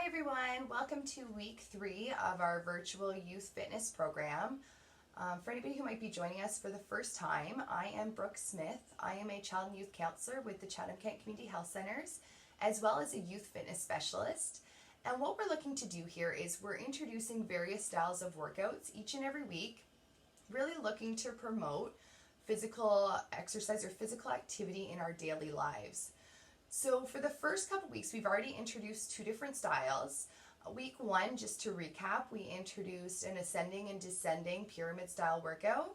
Hi everyone, welcome to week 3 of our virtual youth fitness program. For anybody who might be joining us for the first time, I am Brooke Smith. I am a child and youth counselor with the Chatham-Kent Community Health Centers, as well as a youth fitness specialist. And what we're looking to do here is we're introducing various styles of workouts each and every week, really looking to promote physical exercise or physical activity in our daily lives. So for the first couple weeks, we've already introduced 2 different styles. Week 1, just to recap, we introduced an ascending and descending pyramid style workout.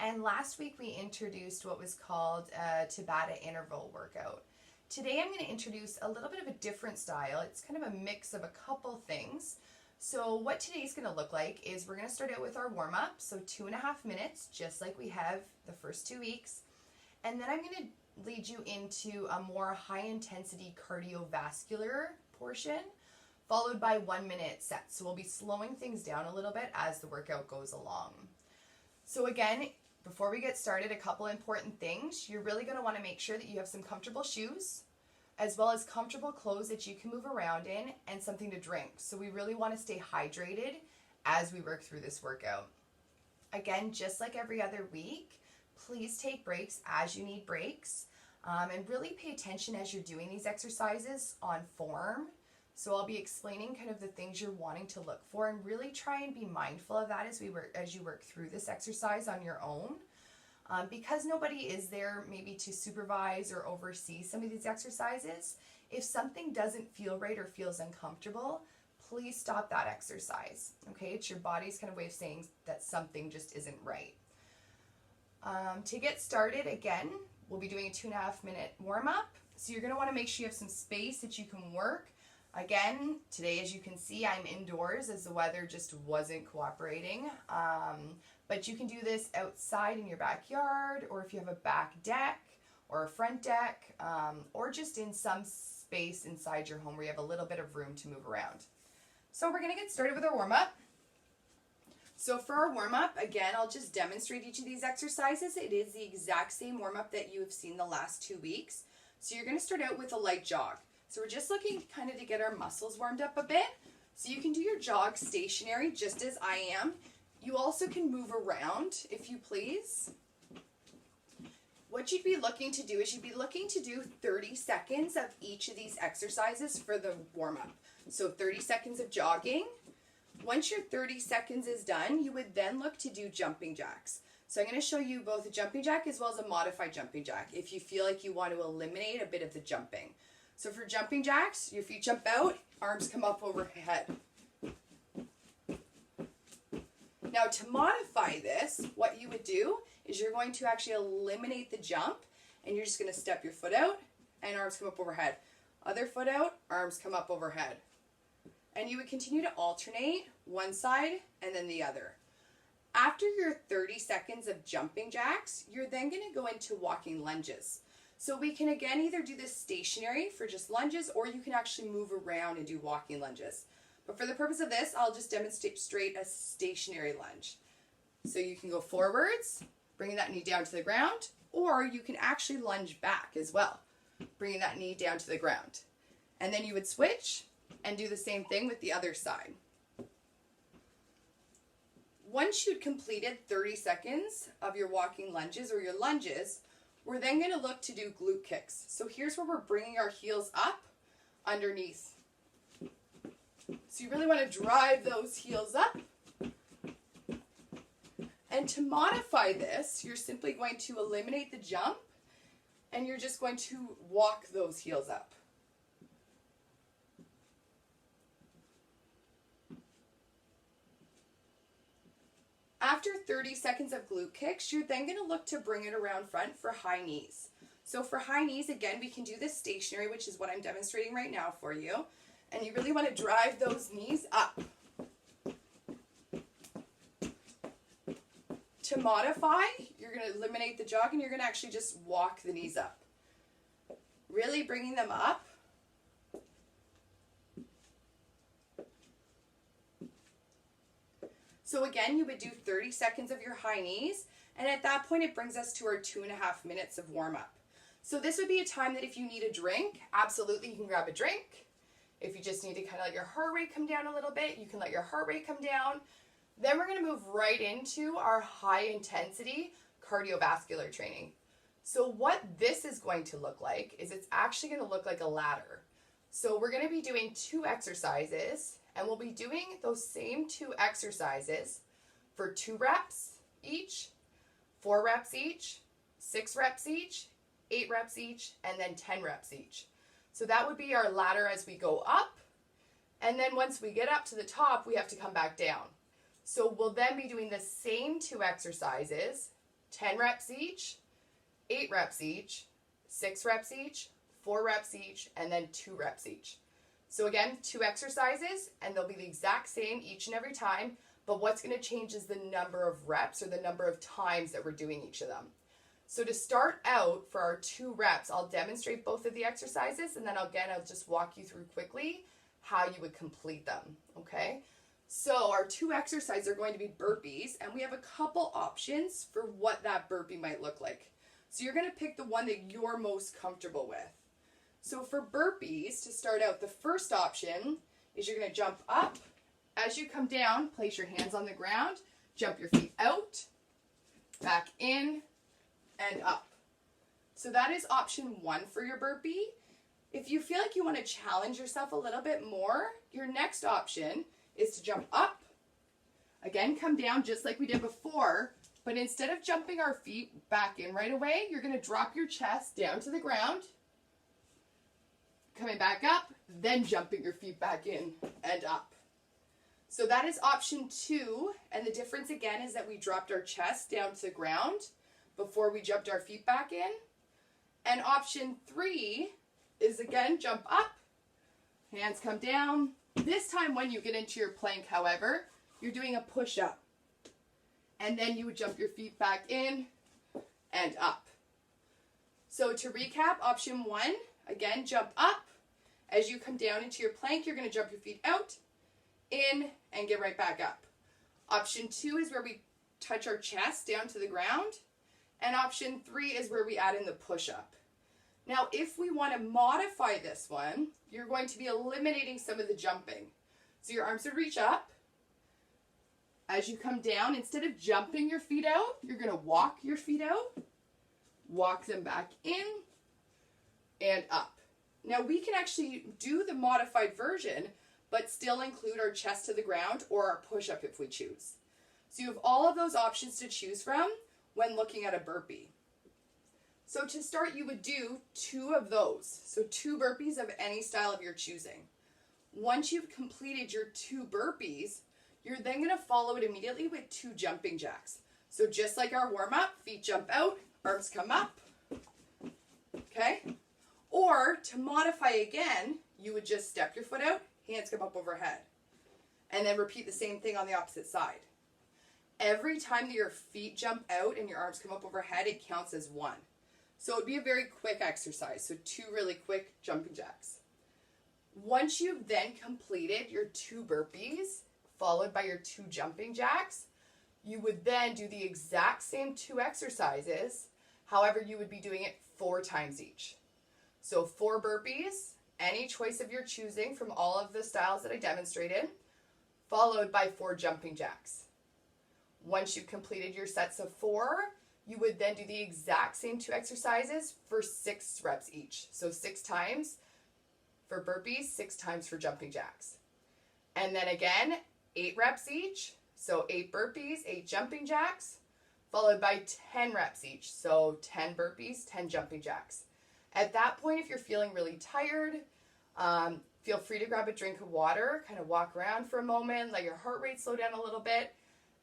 And last week we introduced what was called a Tabata interval workout. Today I'm going to introduce a little bit of a different style. It's kind of a mix of a couple things. So what today's going to look like is we're going to start out with our warm-up, so 2.5 minutes, just like we have the first 2 weeks. And then I'm going to lead you into a more high-intensity cardiovascular portion, followed by 1-minute sets. So we'll be slowing things down a little bit as the workout goes along. So again, before we get started, a couple important things. You're really going to want to make sure that you have some comfortable shoes, as well as comfortable clothes that you can move around in, and something to drink. So we really want to stay hydrated as we work through this workout. Again, just like every other week, please take breaks as you need breaks, and really pay attention as you're doing these exercises on form. So I'll be explaining kind of the things you're wanting to look for, and really try and be mindful of that as you work through this exercise on your own. Because nobody is there maybe to supervise or oversee some of these exercises, if something doesn't feel right or feels uncomfortable, please stop that exercise. Okay, it's your body's kind of way of saying that something just isn't right. To get started, again, we'll be doing a 2.5-minute warm-up. So you're going to want to make sure you have some space that you can work. Again, today, as you can see, I'm indoors as the weather just wasn't cooperating. But you can do this outside in your backyard, or if you have a back deck or a front deck, or just in some space inside your home where you have a little bit of room to move around. So we're going to get started with our warm-up. So for our warm-up, again, I'll just demonstrate each of these exercises. It is the exact same warm-up that you have seen the last 2 weeks. So you're going to start out with a light jog. So we're just looking kind of to get our muscles warmed up a bit. So you can do your jog stationary, just as I am. You also can move around, if you please. What you'd be looking to do is you'd be looking to do 30 seconds of each of these exercises for the warm-up. So 30 seconds of jogging. Once your 30 seconds is done, you would then look to do jumping jacks. So I'm going to show you both a jumping jack as well as a modified jumping jack if you feel like you want to eliminate a bit of the jumping. So for jumping jacks, your feet jump out, arms come up overhead. Now to modify this, what you would do is you're going to actually eliminate the jump, and you're just going to step your foot out and arms come up overhead. Other foot out, arms come up overhead. And you would continue to alternate one side and then the other. After your 30 seconds of jumping jacks, you're then going to go into walking lunges. So we can again either do this stationary for just lunges, or you can actually move around and do walking lunges. But for the purpose of this, I'll just demonstrate a stationary lunge. So you can go forwards, bringing that knee down to the ground, or you can actually lunge back as well, bringing that knee down to the ground. And then you would switch and do the same thing with the other side. Once you'd completed 30 seconds of your walking lunges or your lunges, we're then going to look to do glute kicks. So here's where we're bringing our heels up underneath. So you really want to drive those heels up. And to modify this, you're simply going to eliminate the jump, and you're just going to walk those heels up. After 30 seconds of glute kicks, you're then going to look to bring it around front for high knees. So for high knees, again, we can do this stationary, which is what I'm demonstrating right now for you. And you really want to drive those knees up. To modify, you're going to eliminate the jog, and you're going to actually just walk the knees up. Really bringing them up. So again, you would do 30 seconds of your high knees, and at that point it brings us to our 2.5 minutes of warm-up. So this would be a time that if you need a drink, absolutely you can grab a drink. If you just need to kind of let your heart rate come down a little bit, you can let your heart rate come down. Then we're going to move right into our high intensity cardiovascular training. So what this is going to look like is it's actually going to look like a ladder. So we're going to be doing 2 exercises, and we'll be doing those same 2 exercises for 2 reps each, 4 reps each, 6 reps each, 8 reps each, and then 10 reps each. So that would be our ladder as we go up. And then once we get up to the top, we have to come back down. So we'll then be doing the same 2 exercises, 10 reps each, 8 reps each, 6 reps each, 4 reps each, and then 2 reps each. So again, 2 exercises, and they'll be the exact same each and every time, but what's going to change is the number of reps or the number of times that we're doing each of them. So to start out for our 2 reps, I'll demonstrate both of the exercises, and then I'll just walk you through quickly how you would complete them, okay? So our 2 exercises are going to be burpees, and we have a couple options for what that burpee might look like. So you're going to pick the one that you're most comfortable with. So for burpees, to start out, the first option is you're going to jump up. As you come down, place your hands on the ground, jump your feet out, back in, and up. So that is option 1 for your burpee. If you feel like you want to challenge yourself a little bit more, your next option is to jump up. Again, come down just like we did before, but instead of jumping our feet back in right away, you're going to drop your chest down to the ground, coming back up, then jumping your feet back in and up. So that is option 2, and the difference again is that we dropped our chest down to the ground before we jumped our feet back in. And option 3 is again, jump up, hands come down. This time when you get into your plank, however, you're doing a push-up. And then you would jump your feet back in and up. So to recap, option 1, again, jump up. As you come down into your plank, you're going to jump your feet out, in, and get right back up. Option 2 is where we touch our chest down to the ground. And option 3 is where we add in the push-up. Now, if we want to modify this one, you're going to be eliminating some of the jumping. So your arms would reach up. As you come down, instead of jumping your feet out, you're going to walk your feet out, walk them back in, and up. Now, we can actually do the modified version, but still include our chest to the ground or our push-up if we choose. So you have all of those options to choose from when looking at a burpee. So to start, you would do 2 of those. So 2 burpees of any style of your choosing. Once you've completed your 2 burpees, you're then going to follow it immediately with 2 jumping jacks. So just like our warm-up, feet jump out, arms come up. Okay? Or to modify again, you would just step your foot out, hands come up overhead. And then repeat the same thing on the opposite side. Every time that your feet jump out and your arms come up overhead, it counts as 1. So it would be a very quick exercise. So 2 really quick jumping jacks. Once you've then completed your 2 burpees, followed by your 2 jumping jacks, you would then do the exact same 2 exercises. However, you would be doing it 4 times each. So 4 burpees, any choice of your choosing from all of the styles that I demonstrated, followed by 4 jumping jacks. Once you've completed your sets of 4, you would then do the exact same 2 exercises for 6 reps each. So 6 times for burpees, 6 times for jumping jacks. And then again, 8 reps each. So 8 burpees, 8 jumping jacks, followed by 10 reps each. So 10 burpees, 10 jumping jacks. At that point, if you're feeling really tired, feel free to grab a drink of water, kind of walk around for a moment, let your heart rate slow down a little bit.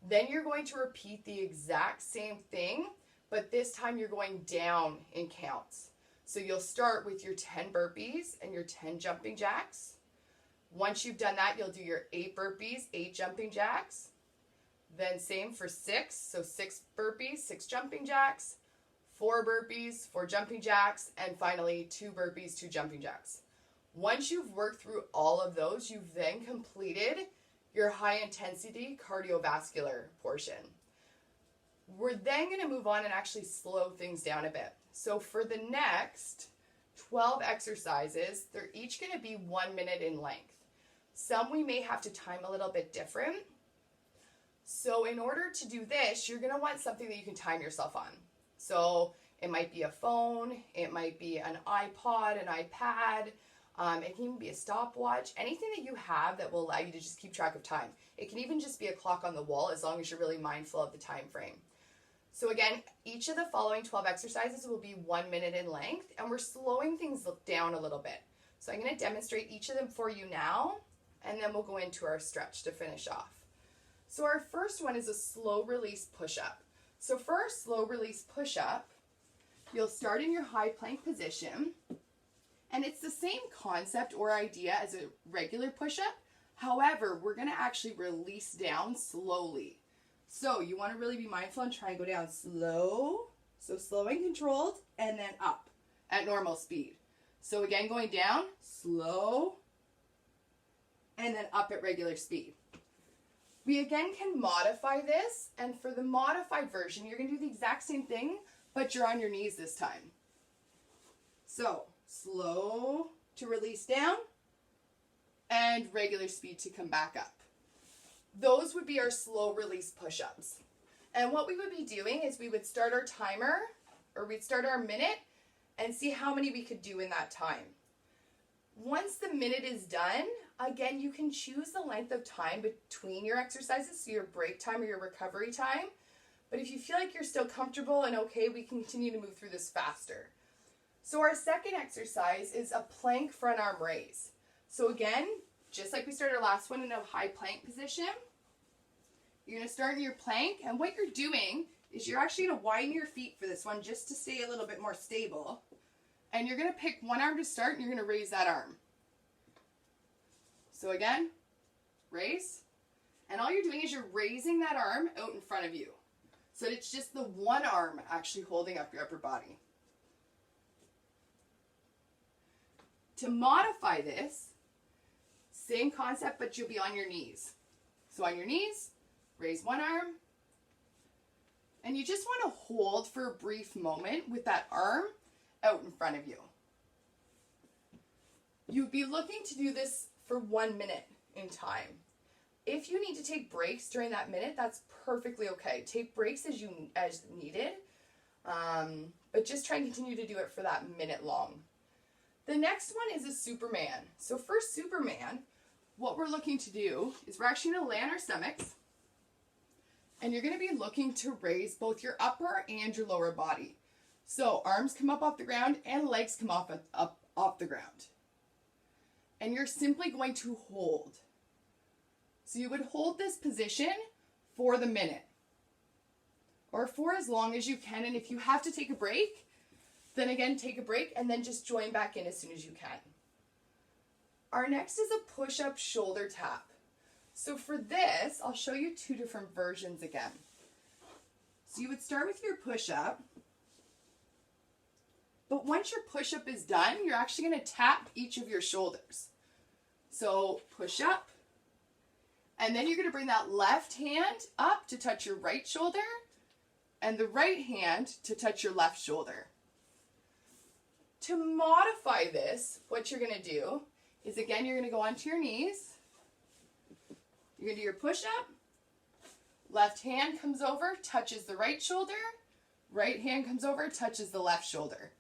Then you're going to repeat the exact same thing, but this time you're going down in counts. So you'll start with your 10 burpees and your 10 jumping jacks. Once you've done that, you'll do your 8 burpees, 8 jumping jacks. Then same for 6, so 6 burpees, 6 jumping jacks, 4 burpees, 4 jumping jacks, and finally 2 burpees, 2 jumping jacks. Once you've worked through all of those, you've then completed your high intensity cardiovascular portion. We're then going to move on and actually slow things down a bit. So for the next 12 exercises. They're each going to be 1 minute in length. Some we may have to time a little bit different. So in order to do this, you're going to want something that you can time yourself on. So it might be a phone, it might be an iPod, an iPad, it can even be a stopwatch, anything that you have that will allow you to just keep track of time. It can even just be a clock on the wall as long as you're really mindful of the time frame. So again, each of the following 12 exercises will be 1 minute in length, and we're slowing things down a little bit. So I'm going to demonstrate each of them for you now, and then we'll go into our stretch to finish off. So our first one is a slow release push-up. So for our slow release push-up, you'll start in your high plank position, and it's the same concept or idea as a regular push-up. However, we're going to actually release down slowly. So you want to really be mindful and try and go down slow. So slow and controlled, and then up at normal speed. So again, going down, slow, and then up at regular speed. We again can modify this, and for the modified version, you're going to do the exact same thing, but you're on your knees this time. So slow to release down, and regular speed to come back up. Those would be our slow release push-ups. And what we would be doing is we would start our timer, or we'd start our minute, and see how many we could do in that time. Once the minute is done, again, you can choose the length of time between your exercises, so your break time or your recovery time. But if you feel like you're still comfortable and okay, we can continue to move through this faster. So our second exercise is a plank front arm raise. So again, just like we started our last one in a high plank position, you're going to start in your plank, and what you're doing is you're actually going to widen your feet for this one just to stay a little bit more stable. And you're going to pick one arm to start, and you're going to raise that arm. So again, raise. And all you're doing is you're raising that arm out in front of you. So it's just the one arm actually holding up your upper body. To modify this, same concept, but you'll be on your knees. So on your knees, raise one arm. And you just want to hold for a brief moment with that arm out in front of you. You'd be looking to do this for 1 minute in time. If you need to take breaks during that minute, that's perfectly okay. Take breaks as needed, but just try and continue to do it for that minute long. The next one is a Superman. So for Superman, what we're looking to do is we're actually going to lay on our stomachs, and you're going to be looking to raise both your upper and your lower body. So arms come up off the ground and legs come up off the ground. And you're simply going to hold. So you would hold this position for the minute, or for as long as you can. And if you have to take a break, then again, take a break and then just join back in as soon as you can. Our next is a push-up shoulder tap. So for this, I'll show you two different versions again. So you would start with your push-up, but once your push-up is done, you're actually going to tap each of your shoulders. So push up, and then you're going to bring that left hand up to touch your right shoulder, and the right hand to touch your left shoulder. To modify this, what you're going to do is, again, you're going to go onto your knees. You're going to do your push-up. Left hand comes over, touches the right shoulder. Right hand comes over, touches the left shoulder.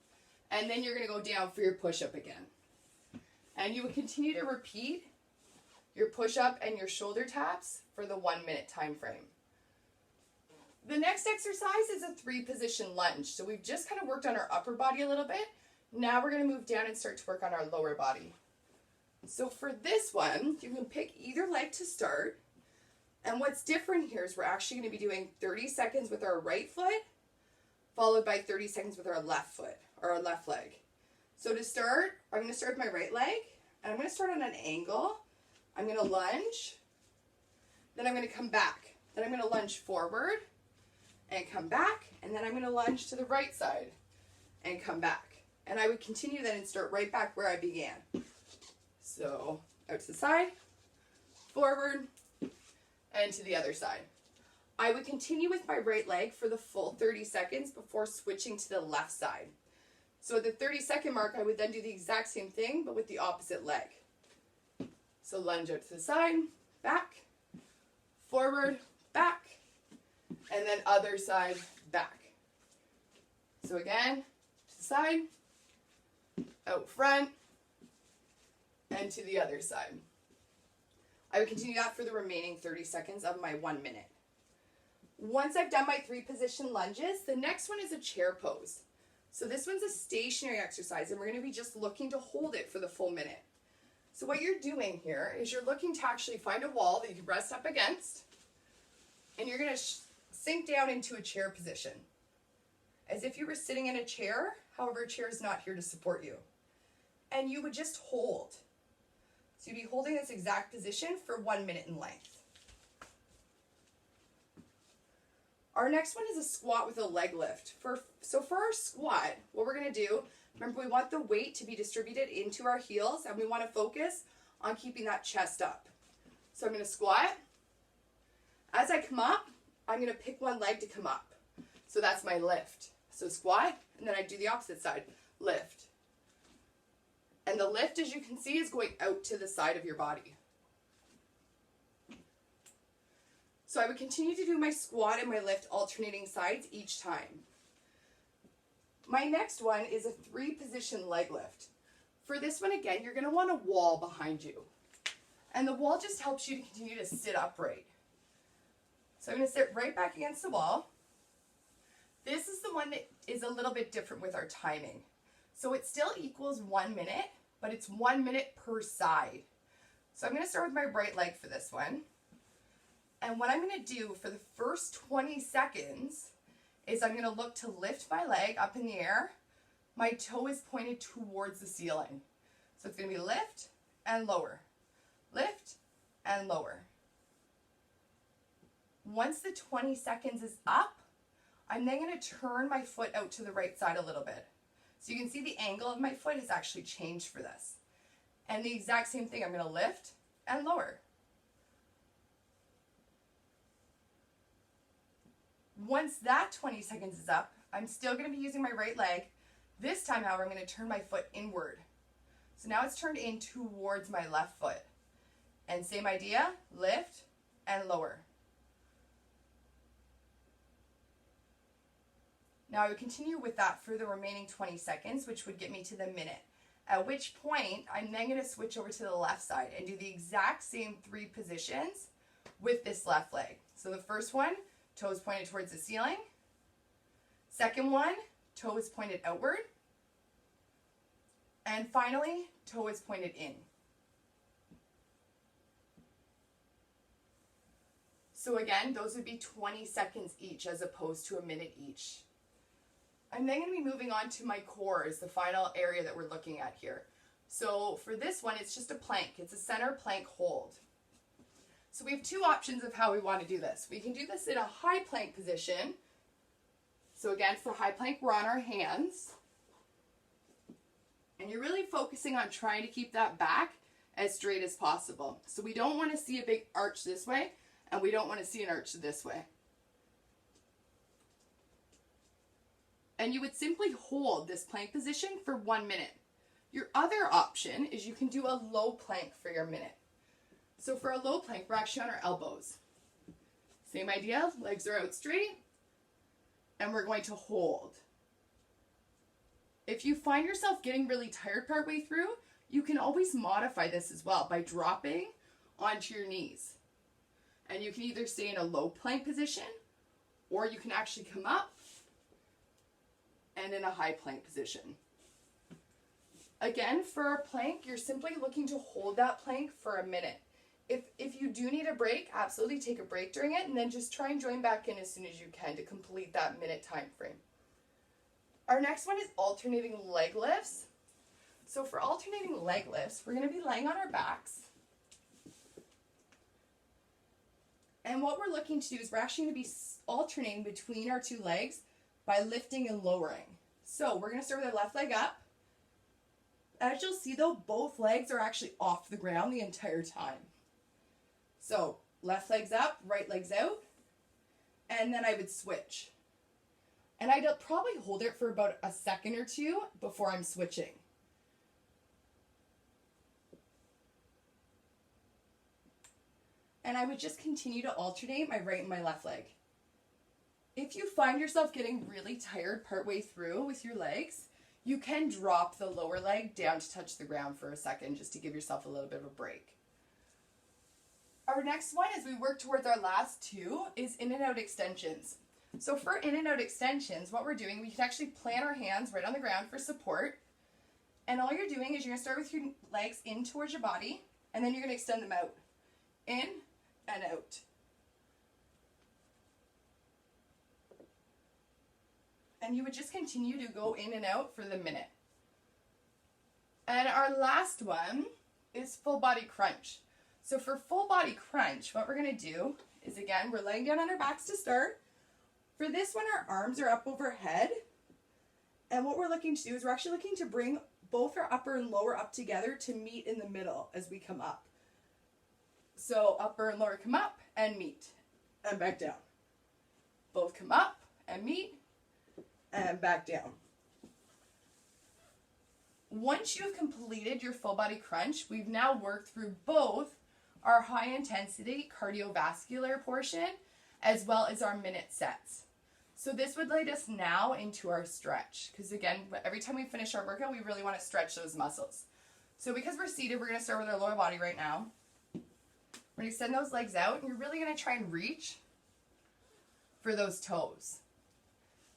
And then you're going to go down for your push-up again. And you would continue to repeat your push-up and your shoulder taps for the 1 minute time frame. The next exercise is a 3-position lunge. So we've just kind of worked on our upper body a little bit. Now we're going to move down and start to work on our lower body. So for this one, you can pick either leg to start. And what's different here is we're actually going to be doing 30 seconds with our right foot, followed by 30 seconds with our left foot, or our left leg. So to start, I'm going to start with my right leg, and I'm going to start on an angle. I'm going to lunge, then I'm going to come back. Then I'm going to lunge forward and come back, and then I'm going to lunge to the right side and come back. And I would continue then and start right back where I began. So out to the side, forward, and to the other side. I would continue with my right leg for the full 30 seconds before switching to the left side. So at the 30-second mark, I would then do the exact same thing, but with the opposite leg. So lunge out to the side, back, forward, back, and then other side, back. So again, to the side, out front, and to the other side. I would continue that for the remaining 30 seconds of my 1 minute. Once I've done my 3 position lunges, the next one is a chair pose. So this one's a stationary exercise, and we're going to be just looking to hold it for the full minute. So what you're doing here is you're looking to actually find a wall that you can rest up against, and you're going to sink down into a chair position, as if you were sitting in a chair. However, a chair is not here to support you. And you would just hold. So you'd be holding this exact position for 1 minute in length. Our next one is a squat with a leg lift. So for our squat, what we're going to do, remember we want the weight to be distributed into our heels, and we want to focus on keeping that chest up. So I'm going to squat. As I come up, I'm going to pick one leg to come up. So that's my lift. So squat, and then I do the opposite side, lift. And the lift, as you can see, is going out to the side of your body. So I would continue to do my squat and my lift alternating sides each time. My next one is a 3-position leg lift. For this one, again, you're going to want a wall behind you. And the wall just helps you to continue to sit upright. So I'm going to sit right back against the wall. This is the one that is a little bit different with our timing. So it still equals 1 minute, but it's 1 minute per side. So I'm going to start with my right leg for this one. And what I'm going to do for the first 20 seconds is I'm going to look to lift my leg up in the air. My toe is pointed towards the ceiling. So it's going to be lift and lower, lift and lower. Once the 20 seconds is up, I'm then going to turn my foot out to the right side a little bit. So you can see the angle of my foot has actually changed for this. And the exact same thing, I'm going to lift and lower. Once that 20 seconds is up, I'm still going to be using my right leg. This time, however, I'm going to turn my foot inward. So now it's turned in towards my left foot. And same idea, lift and lower. Now I would continue with that for the remaining 20 seconds, which would get me to the minute. At which point, I'm then going to switch over to the left side and do the exact same 3 positions with this left leg. So the first one, toes pointed towards the ceiling. Second one, toe is pointed outward. And finally, toe is pointed in. So again, those would be 20 seconds each as opposed to a minute each. I'm then going to be moving on to my core as the final area that we're looking at here. So for this one, it's just a plank. It's a center plank hold. So we have 2 options of how we want to do this. We can do this in a high plank position. So again, for high plank, we're on our hands. And you're really focusing on trying to keep that back as straight as possible. So we don't want to see a big arch this way, and we don't want to see an arch this way. And you would simply hold this plank position for 1 minute. Your other option is you can do a low plank for your minute. So for a low plank, we're actually on our elbows. Same idea, legs are out straight, and we're going to hold. If you find yourself getting really tired partway through, you can always modify this as well by dropping onto your knees. And you can either stay in a low plank position, or you can actually come up and in a high plank position. Again, for our plank, you're simply looking to hold that plank for a minute. If you do need a break, absolutely take a break during it, and then just try and join back in as soon as you can to complete that minute time frame. Our next one is alternating leg lifts. So for alternating leg lifts, we're going to be laying on our backs. And what we're looking to do is we're actually going to be alternating between our 2 legs by lifting and lowering. So we're going to start with our left leg up. As you'll see though, both legs are actually off the ground the entire time. So left leg's up, right leg's out, and then I would switch. And I'd probably hold it for about a second or two before I'm switching. And I would just continue to alternate my right and my left leg. If you find yourself getting really tired partway through with your legs, you can drop the lower leg down to touch the ground for a second just to give yourself a little bit of a break. Our next one, as we work towards our last two, is in and out extensions. So for in and out extensions, what we're doing, we can actually plant our hands right on the ground for support. And all you're doing is you're going to start with your legs in towards your body, and then you're going to extend them out. In and out. And you would just continue to go in and out for the minute. And our last one is full body crunch. So for full body crunch, what we're going to do is, again, we're laying down on our backs to start. For this one, our arms are up overhead. And what we're looking to do is we're actually looking to bring both our upper and lower up together to meet in the middle as we come up. So upper and lower come up and meet and back down. Both come up and meet and back down. Once you've completed your full body crunch, we've now worked through both our high intensity cardiovascular portion as well as our minute sets. So this would lead us now into our stretch, because again, every time we finish our workout, we really want to stretch those muscles. So because we're seated, we're going to start with our lower body right now. We're going to extend those legs out, and you're really going to try and reach for those toes.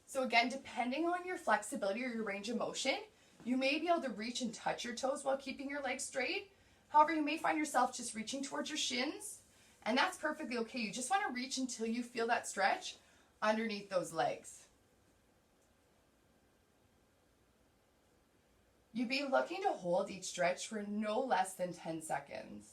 So again, depending on your flexibility or your range of motion, you may be able to reach and touch your toes while keeping your legs straight. However, you may find yourself just reaching towards your shins, and that's perfectly okay. You just want to reach until you feel that stretch underneath those legs. You'd be looking to hold each stretch for no less than 10 seconds.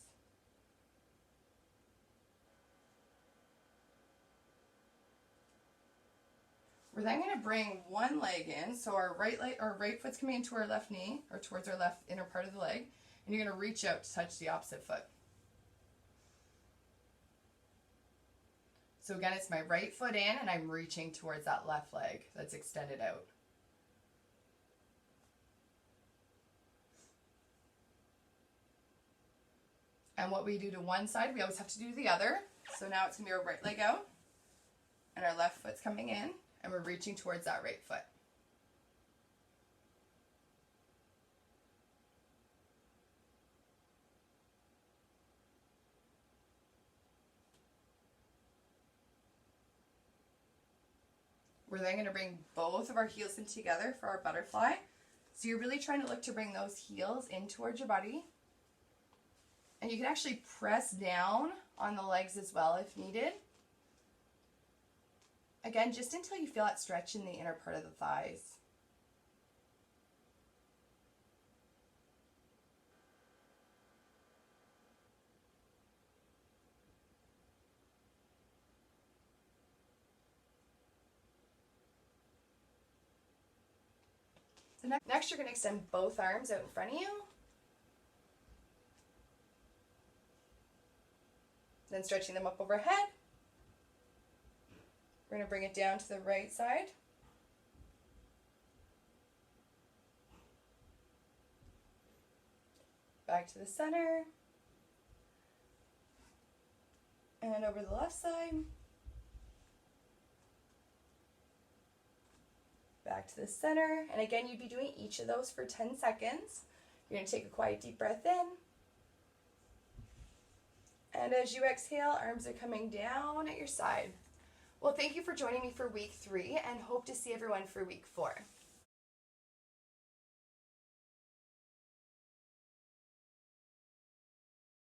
We're then going to bring one leg in, so our right foot's coming into our left knee, or towards our left inner part of the leg, and you're going to reach out to touch the opposite foot. So again, it's my right foot in, and I'm reaching towards that left leg that's extended out. And what we do to one side, we always have to do the other. So now it's going to be our right leg out, and our left foot's coming in, and we're reaching towards that right foot. We're then going to bring both of our heels in together for our butterfly. So you're really trying to look to bring those heels in towards your body. And you can actually press down on the legs as well if needed. Again, just until you feel that stretch in the inner part of the thighs. So next you're going to extend both arms out in front of you. Then stretching them up overhead. We're going to bring it down to the right side. Back to the center. And over the left side. Back to the center. And again, you'd be doing each of those for 10 seconds. You're going to take a quiet deep breath in. And as you exhale, arms are coming down at your side. Well, thank you for joining me for week 3, and hope to see everyone for week 4.